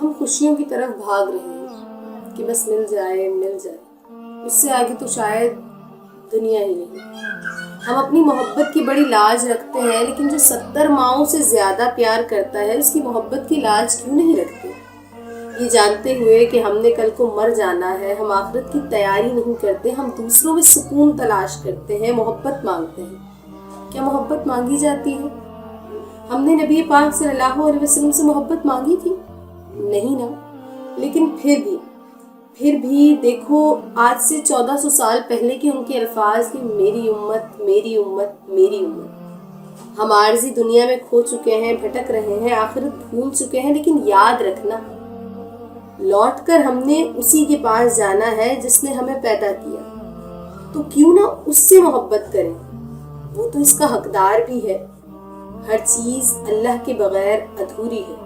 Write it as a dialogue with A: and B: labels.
A: ہم خوشیوں کی طرف بھاگ رہے ہیں کہ بس مل جائے، اس سے آگے تو شاید دنیا ہی نہیں۔ ہم اپنی محبت کی بڑی لاج رکھتے ہیں، لیکن جو 70 ماؤں سے زیادہ پیار کرتا ہے اس کی محبت کی لاج کیوں نہیں رکھتے؟ یہ جانتے ہوئے کہ ہم نے کل کو مر جانا ہے، ہم آخرت کی تیاری نہیں کرتے، ہم دوسروں میں سکون تلاش کرتے ہیں، محبت مانگتے ہیں۔ کیا محبت مانگی جاتی ہے؟ ہم نے نبی پاک صلی اللہ علیہ وسلم سے محبت مانگی تھی؟ نہیں نا۔ لیکن پھر بھی دیکھو، آج سے 1400 سال پہلے کے ان کے الفاظ کہ میری امت، میری امت، میری امت۔ ہم عارضی دنیا میں کھو چکے ہیں، بھٹک رہے ہیں، آخرت بھول چکے ہیں، لیکن یاد رکھنا، لوٹ کر ہم نے اسی کے پاس جانا ہے جس نے ہمیں پیدا کیا۔ تو کیوں نہ اس سے محبت کریں، وہ تو اس کا حقدار بھی ہے۔ ہر چیز اللہ کے بغیر ادھوری ہے۔